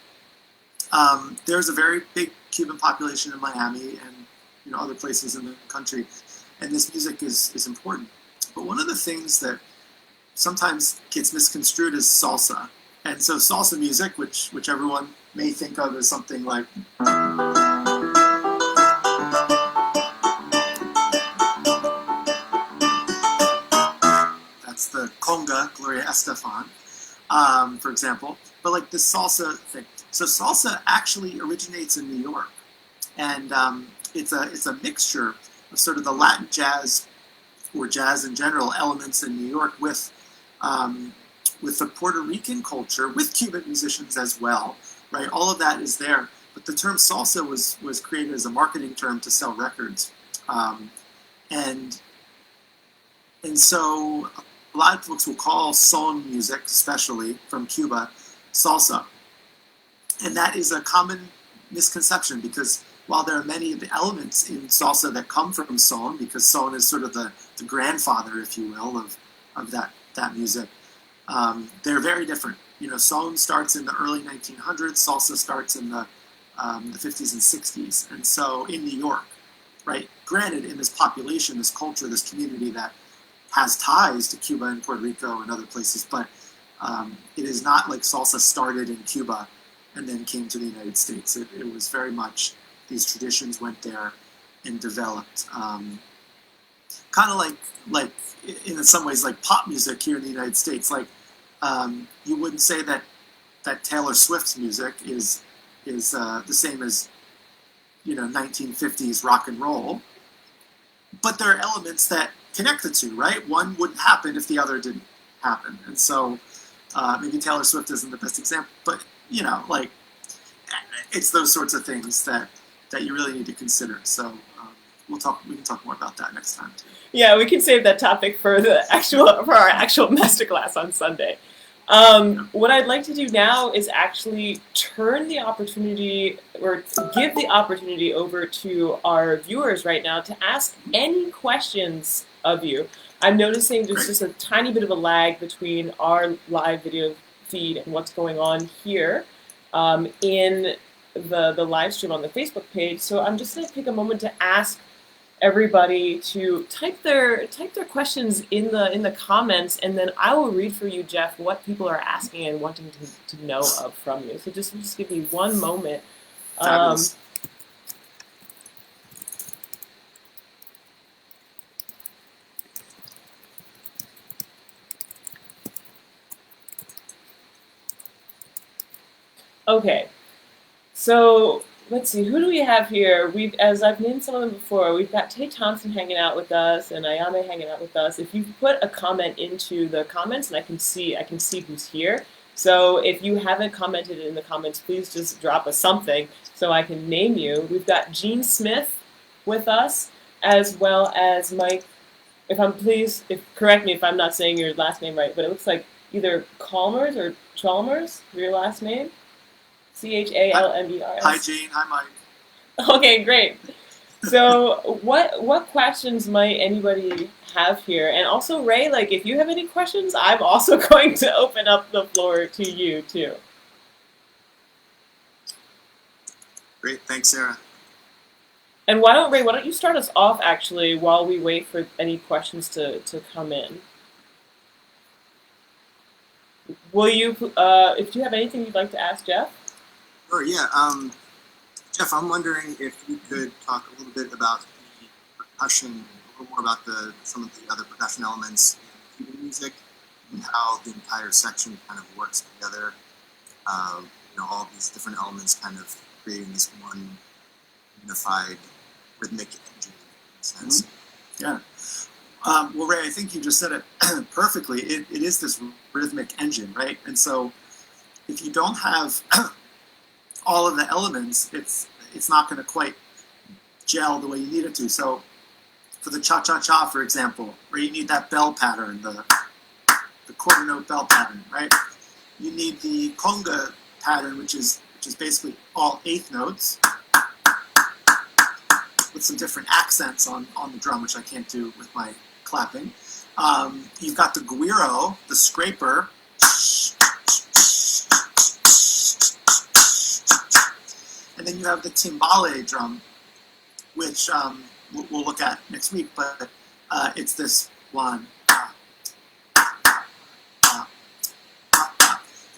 there's a very big Cuban population in Miami and other places in the country, and this music is important. But one of the things that sometimes gets misconstrued is salsa. And so salsa music, which everyone may think of as something like that's the conga, Gloria Estefan, for example. But like this salsa thing. So salsa actually originates in New York, and it's a mixture of sort of the Latin jazz or jazz in general, elements in New York with the Puerto Rican culture, with Cuban musicians as well, right? All of that is there. But the term salsa was created as a marketing term to sell records. And so a lot of folks will call son music, especially from Cuba, salsa. And that is a common misconception, because while there are many of the elements in salsa that come from son, because son is sort of the grandfather, if you will, of that music, they're very different. You know, son starts in the early 1900s, salsa starts in the 50s and 60s. And so in New York, right, granted, in this population, this culture, this community that has ties to Cuba and Puerto Rico and other places, but it is not like salsa started in Cuba and then came to the United States. It was very much, these traditions went there and developed. Kind of like in some ways like pop music here in the United States. Like you wouldn't say that Taylor Swift's music is the same as, you know, 1950s rock and roll, but there are elements that connect the two, right? One wouldn't happen if the other didn't happen. And so maybe Taylor Swift isn't the best example, but, you know, like, it's those sorts of things that you really need to consider. So we can talk more about that next time too. Yeah, we can save that topic for our actual masterclass on Sunday. What I'd like to do now is actually turn the opportunity, or give the opportunity over to our viewers right now to ask any questions of you. I'm noticing there's just a tiny bit of a lag between our live video feed and what's going on here in the live stream on the Facebook page. So I'm just going to take a moment to ask everybody to type their questions in the comments, and then I will read for you, Jeff, what people are asking and wanting to know of from you. So just give me one moment. Okay, so let's see, who do we have here? As I've named some of them before, we've got Tay Thompson hanging out with us and Ayame hanging out with us. If you put a comment into the comments, and I can see who's here. So if you haven't commented in the comments, please just drop us something so I can name you. We've got Gene Smith with us, as well as Mike. Correct me if I'm not saying your last name right, but it looks like either Chalmers or Chalmers, your last name. Chalmers. Hi, Gene. Hi, Mike. Okay, great. So what questions might anybody have here? And also, Ray, like, if you have any questions, I'm also going to open up the floor to you, too. Great. Thanks, Sarah. And Ray, why don't you start us off, actually, while we wait for any questions to come in? Will you, if you have anything you'd like to ask Jeff? Sure, yeah. Jeff, I'm wondering if you could talk a little bit about the percussion, a little more about some of the other percussion elements in Cuban music and how the entire section kind of works together. You know, all these different elements kind of creating this one unified rhythmic engine, in a sense. Mm-hmm. Yeah. Well, Ray, I think you just said it perfectly. It is this rhythmic engine, right? And so if you don't have all of the elements, it's not going to quite gel the way you need it to. So for the cha-cha-cha, for example, where you need that bell pattern, the quarter note bell pattern, right? You need the conga pattern, which is basically all eighth notes with some different accents on the drum, which I can't do with my clapping. You've got the guiro, the scraper, and then you have the timbale drum, which we'll look at next week, but it's this one.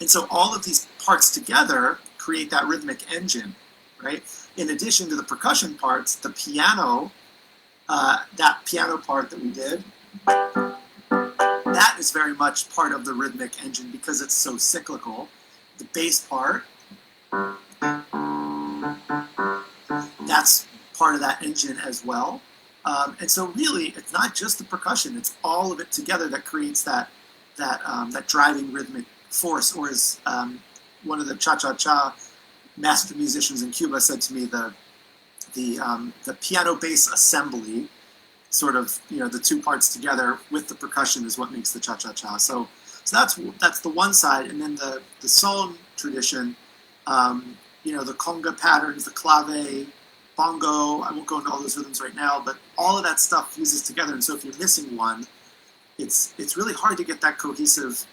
And so all of these parts together create that rhythmic engine, right? In addition to the percussion parts, the piano, that piano part that we did, that is very much part of the rhythmic engine because it's so cyclical. The bass part, that's part of that engine as well. And so really, it's not just the percussion; it's all of it together that creates that driving rhythmic force. Or as one of the cha-cha-cha master musicians in Cuba said to me, the piano bass assembly, sort of, the two parts together with the percussion is what makes the cha-cha-cha. So that's the one side, and then the son tradition, the conga patterns, the clave, bongo. I won't go into all those rhythms right now, but all of that stuff fuses together. And so if you're missing one, it's really hard to get that cohesive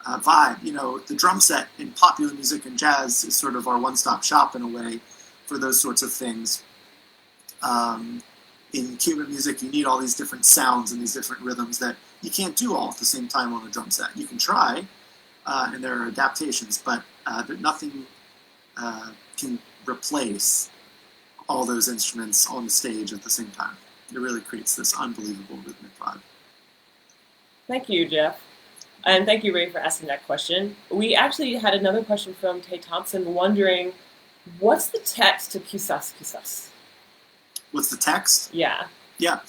vibe. The drum set in popular music and jazz is sort of our one-stop shop in a way for those sorts of things. In Cuban music, you need all these different sounds and these different rhythms that you can't do all at the same time on a drum set. You can try, and there are adaptations, but nothing can replace all those instruments on the stage at the same time. It really creates this unbelievable rhythmic vibe. Thank you, Jeff. And thank you, Ray, for asking that question. We actually had another question from Tay Thompson wondering, what's the text to Quizás, Quizás? What's the text? Yeah. Yeah.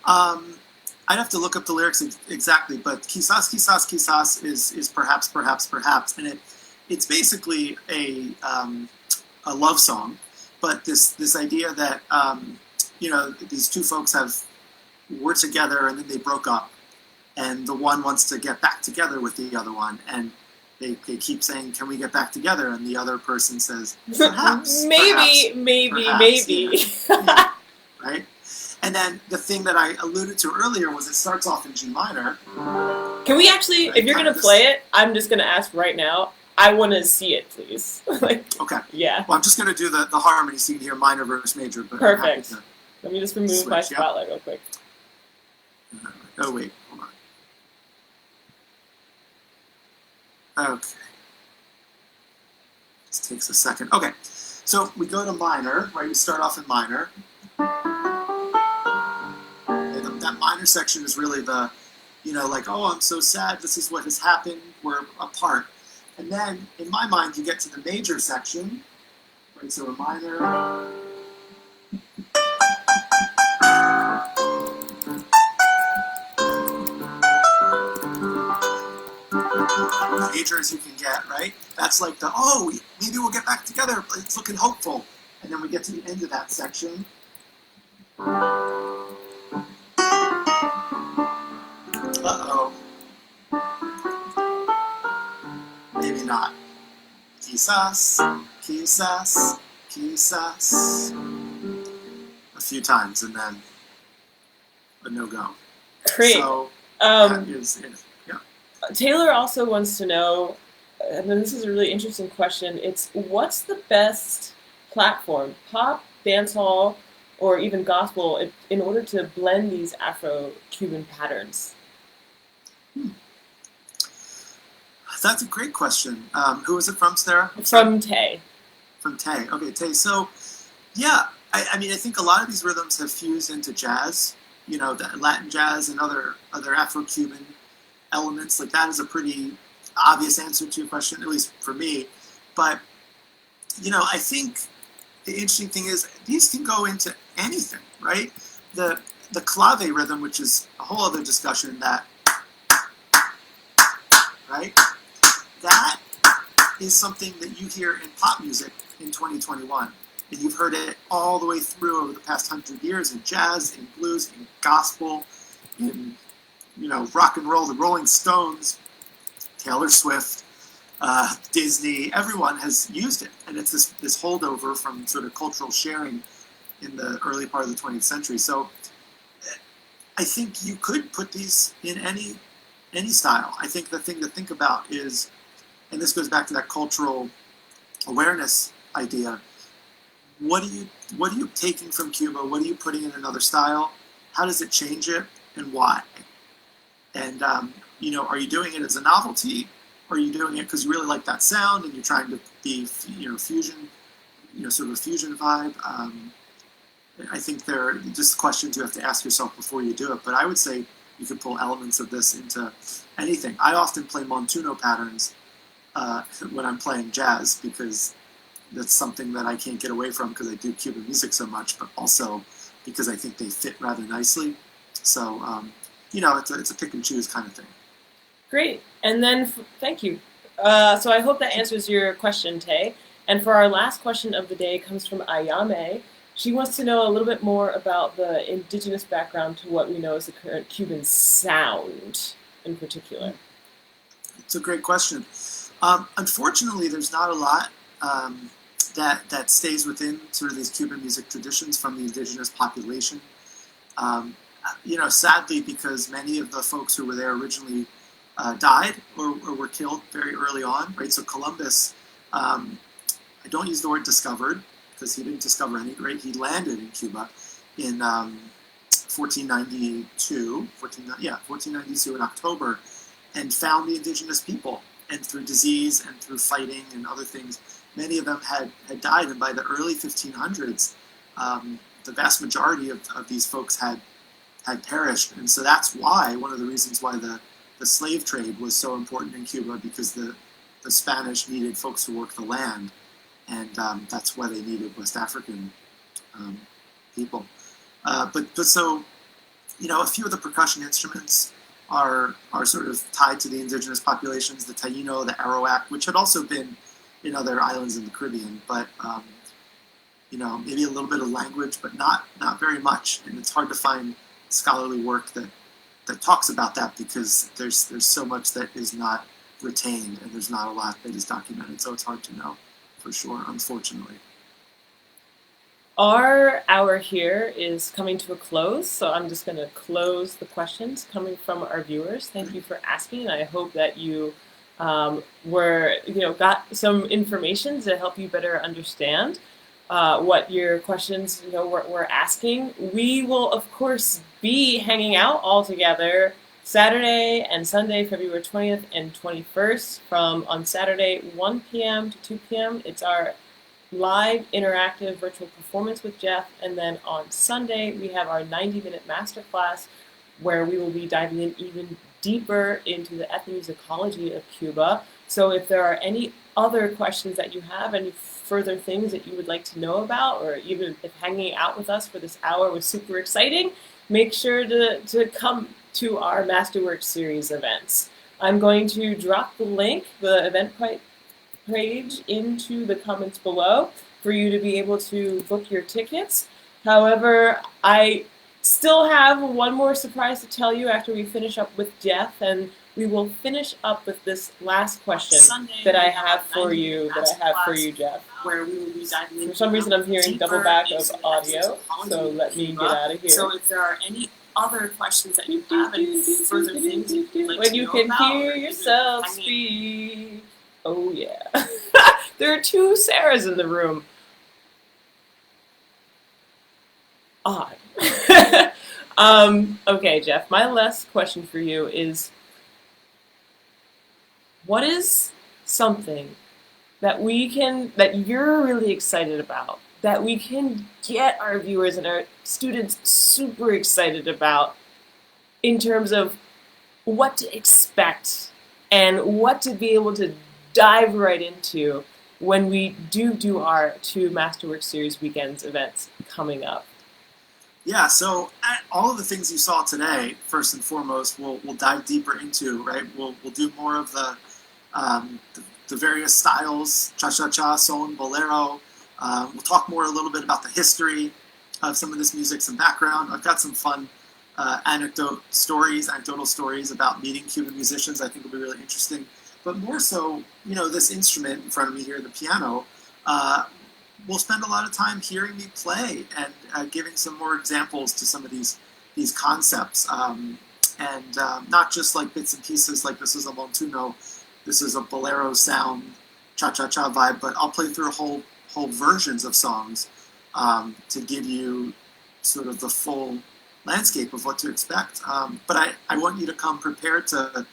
I'd have to look up the lyrics exactly, but Quizás, Quizás, Quizás is perhaps, perhaps, perhaps. And it's basically a love song, but this idea that, these two folks were together and then they broke up. And the one wants to get back together with the other one. And they keep saying, can we get back together? And the other person says, perhaps. maybe. Yeah, right? And then the thing that I alluded to earlier was it starts off in G minor. Can we actually, if you're going to play it, I'm just going to ask right now, I want to see it, please. Okay. Yeah. Well, I'm just going to do the harmony so you can hear minor versus major. But perfect. Let me just remove my spotlight real quick. Oh, wait. Hold on. Okay. This takes a second. Okay. So we go to minor, right? We start off in minor. And that minor section is really the, oh, I'm so sad. This is what has happened. We're apart. And then, in my mind, you get to the major section. Right? So a minor. Major as you can get, right? That's like maybe we'll get back together. It's looking hopeful. And then we get to the end of that section. Uh-oh. Maybe not. Quizás, quizás, quizás. A few times and then a no-go. Great. So that is it. Taylor also wants to know, and this is a really interesting question, it's what's the best platform, pop, dancehall, or even gospel, in order to blend these Afro-Cuban patterns? That's a great question. Who is it from, Sarah? From Tay. From Tay. Okay, Tay. So, yeah, I think a lot of these rhythms have fused into jazz, the Latin jazz and other Afro-Cuban elements. Like, that is a pretty obvious answer to your question, at least for me. But, I think the interesting thing is these can go into anything, right? The clave rhythm, which is a whole other discussion, that, right? That is something that you hear in pop music in 2021. And you've heard it all the way through over the past 100 years in jazz, in blues, in gospel, in rock and roll, the Rolling Stones, Taylor Swift, Disney, everyone has used it. And it's this holdover from sort of cultural sharing in the early part of the 20th century. So I think you could put these in any style. I think the thing to think about is, and this goes back to that cultural awareness idea, what are you taking from Cuba? What are you putting in another style? How does it change it, and why? And, are you doing it as a novelty? Or are you doing it because you really like that sound and you're trying to be, fusion, sort of a fusion vibe? I think there are just questions you have to ask yourself before you do it. But I would say you could pull elements of this into anything. I often play montuno patterns when I'm playing jazz because that's something that I can't get away from because I do Cuban music so much. But also because I think they fit rather nicely. So, it's a pick and choose kind of thing. Great. And then, thank you. So I hope that answers your question, Tay. And for our last question of the day comes from Ayame. She wants to know a little bit more about the indigenous background to what we know as the current Cuban sound in particular. It's a great question. Unfortunately, there's not a lot that stays within sort of these Cuban music traditions from the indigenous population. Sadly, because many of the folks who were there originally died or were killed very early on, right? So Columbus, I don't use the word discovered because he didn't discover any, right? He landed in Cuba in 1492 in October, and found the indigenous people. And through disease and through fighting and other things, many of them had died. And by the early 1500s, the vast majority of these folks had perished. And so that's why, one of the reasons why the slave trade was so important in Cuba, because the Spanish needed folks who worked the land. And that's why they needed West African people. But so, a few of the percussion instruments are sort of tied to the indigenous populations, the taino, the arawak, which had also been in other islands in the Caribbean, but maybe a little bit of language, but not very much. And it's hard to find scholarly work that talks about that, because there's so much that is not retained, and there's not a lot that is documented, so it's hard to know for sure, unfortunately. Our hour here is coming to a close, so I'm just going to close the questions coming from our viewers. Thank you for asking, and I hope that you got some information to help you better understand what your questions were asking. We will, of course, be hanging out all together Saturday and Sunday, February 20th and 21st, from on Saturday 1 p.m. to 2 p.m. It's our live interactive virtual performance with Jeff, and then on Sunday we have our 90-minute masterclass where we will be diving in even deeper into the ethnomusicology of Cuba. So if there are any other questions that you have, any further things that you would like to know about, or even if hanging out with us for this hour was super exciting, make sure to come to our Masterwork series events. I'm going to drop the link, the event page, into the comments below for you to be able to book your tickets. However, I still have one more surprise to tell you after we finish up with Jeff, and we will finish up with this last question that I have for you, Jeff. Where we will be diving For some reason, I'm hearing double back of audio, so let me get out of here. So if there are any other questions that you have, and further things you'd like when to you know can about, hear yourself speak. Oh yeah. There are two Sarahs in the room. Odd. Okay, Jeff, my last question for you is, what is something that you're really excited about, that we can get our viewers and our students super excited about, in terms of what to expect and what to be able to dive right into when we do our 2 Masterwork Series Weekends events coming up? Yeah, so all of the things you saw today, first and foremost, we'll dive deeper into, right? We'll do more of the various styles, cha-cha-cha, son, bolero. We'll talk more a little bit about the history of some of this music, some background. I've got some fun anecdotal stories about meeting Cuban musicians. I think will be really interesting. But more so, this instrument in front of me here, the piano, we'll spend a lot of time hearing me play and giving some more examples to some of these concepts. And not just like bits and pieces, like this is a montuno, this is a bolero sound, cha-cha-cha vibe, but I'll play through whole versions of songs to give you sort of the full landscape of what to expect. But I want you to come prepared to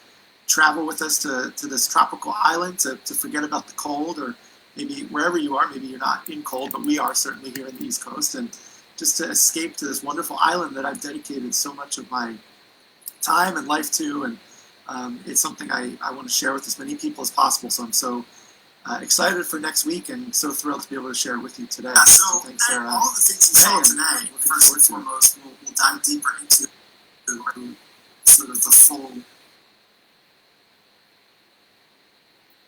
travel with us to this tropical island, to forget about the cold, or maybe wherever you are, maybe you're not in cold, but we are certainly here in the East Coast, and just to escape to this wonderful island that I've dedicated so much of my time and life to, and it's something I want to share with as many people as possible. So I'm so excited for next week and so thrilled to be able to share it with you today. Yeah, so thanks, Sarah. All the things you saw tonight, first and foremost, we'll dive deeper into sort of the full.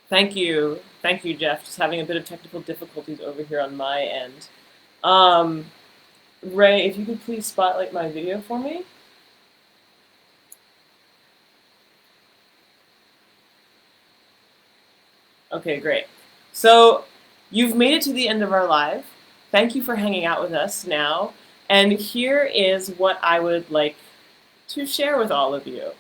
Thank you, Jeff. Just having a bit of technical difficulties over here on my end. Ray, if you could please spotlight my video for me. Okay, great. So you've made it to the end of our live. Thank you for hanging out with us now. And here is what I would like to share with all of you.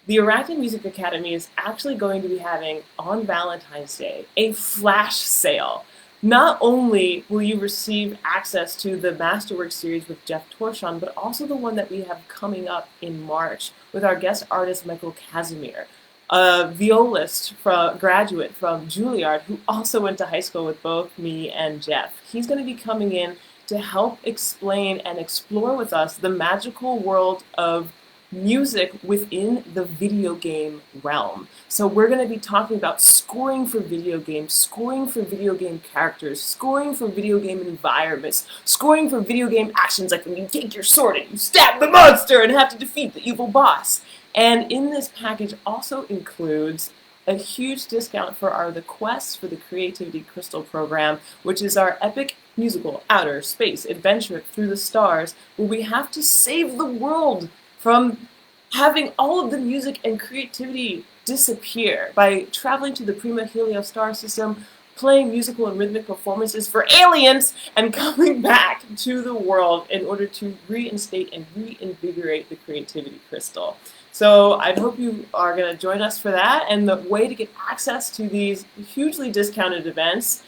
The Arachnyd Music Academy is actually going to be having, on Valentine's Day, a flash sale. Not only will you receive access to the Masterwork series with Jeff Torchon, but also the one that we have coming up in March with our guest artist, Michael Casimir, a violist graduate from Juilliard, who also went to high school with both me and Jeff. He's going to be coming in to help explain and explore with us the magical world of music within the video game realm. So we're going to be talking about scoring for video games, scoring for video game characters, scoring for video game environments, scoring for video game actions like when you take your sword and you stab the monster and have to defeat the evil boss. And in this package also includes a huge discount for the Quest for the Creativity Crystal program, which is our epic musical outer space adventure through the stars, where we have to save the world from having all of the music and creativity disappear by traveling to the Prima Helio star system, playing musical and rhythmic performances for aliens, and coming back to the world in order to reinstate and reinvigorate the creativity crystal. So I hope you are going to join us for that, and the way to get access to these hugely discounted events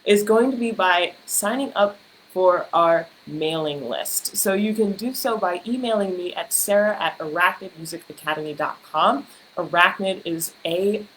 is going to be by signing up for our mailing list. So you can do so by emailing me at sarah@arachnydmusicacademy.com. Arachnyd is ARACHNYD.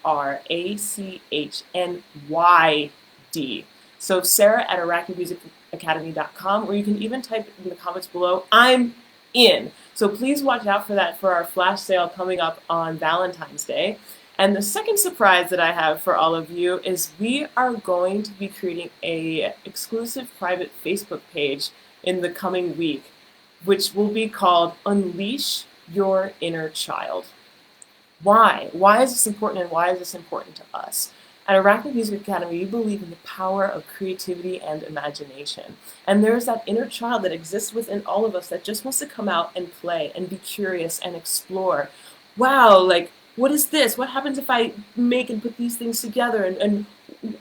So sarah@arachnydmusicacademy.com, or you can even type in the comments below, I'm in. So please watch out for that for our flash sale coming up on Valentine's Day. And the second surprise that I have for all of you is we are going to be creating an exclusive private Facebook page in the coming week, which will be called Unleash Your Inner Child. Why? Why is this important, and why is this important to us? At Arachnyd Music Academy, we believe in the power of creativity and imagination. And there's that inner child that exists within all of us that just wants to come out and play and be curious and explore. Wow, like, what is this? What happens if I make and put these things together? And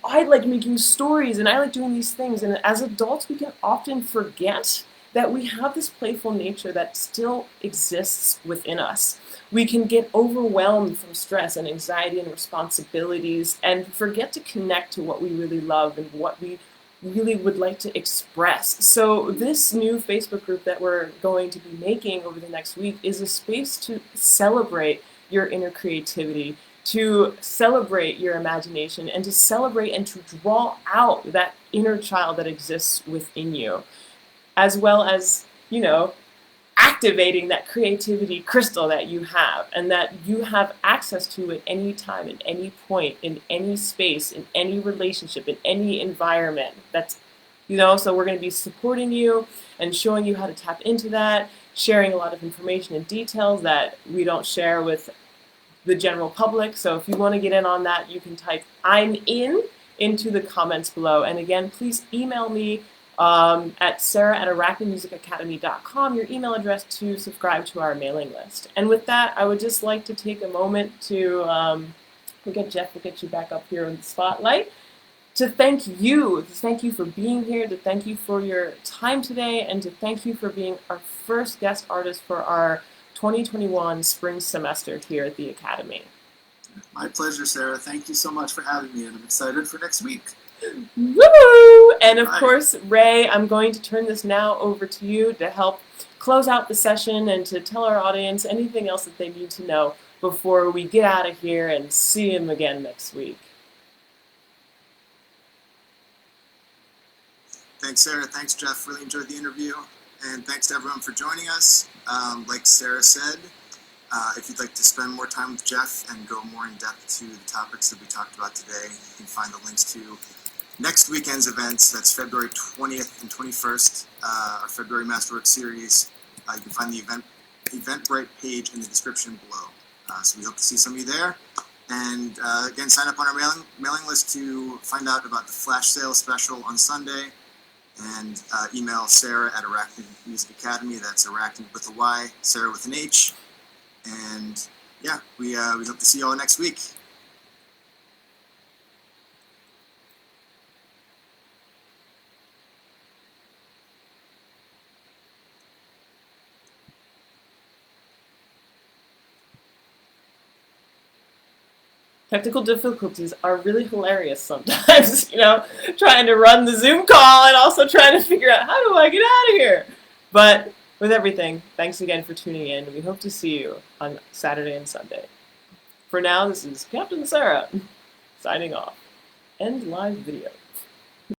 I like making stories, and I like doing these things. And as adults, we can often forget that we have this playful nature that still exists within us. We can get overwhelmed from stress and anxiety and responsibilities and forget to connect to what we really love and what we really would like to express. So this new Facebook group that we're going to be making over the next week is a space to celebrate your inner creativity, to celebrate your imagination, and to celebrate and to draw out that inner child that exists within you, as well as, activating that creativity crystal that you have and that you have access to at any time, at any point, in any space, in any relationship, in any environment. That's, so we're going to be supporting you and showing you how to tap into that, sharing a lot of information and details that we don't share with the general public. So if you want to get in on that, you can type I'm in into the comments below. And again, please email me at sarah@arachnydmusicacademy.com, your email address to subscribe to our mailing list. And with that, I would just like to take a moment to, we'll get you back up here in the spotlight, to thank you for being here, to thank you for your time today, and to thank you for being our first guest artist for our 2021 spring semester here at the Academy. My pleasure, Sarah. Thank you so much for having me, and I'm excited for next week. Woo! And of course, Ray, I'm going to turn this now over to you to help close out the session and to tell our audience anything else that they need to know before we get out of here and see them again next week. Thanks, Sarah. Thanks, Jeff. Really enjoyed the interview. And thanks to everyone for joining us. Like Sarah said, If you'd like to spend more time with Jeff and go more in depth to the topics that we talked about today, you can find the links to next weekend's events. That's February 20th and 21st, our February Masterwork series. You can find the Eventbrite page in the description below. So we hope to see some of you there. And again, sign up on our mailing list to find out about the flash sale special on Sunday. And email Sarah at Arachnyd Music Academy. That's Arachnyd with a Y, Sarah with an H. And yeah, we hope to see you all next week. Technical difficulties are really hilarious sometimes, trying to run the Zoom call and also trying to figure out how do I get out of here. But with everything, thanks again for tuning in. We hope to see you on Saturday and Sunday. For now, this is Captain Sarah signing off. End live video.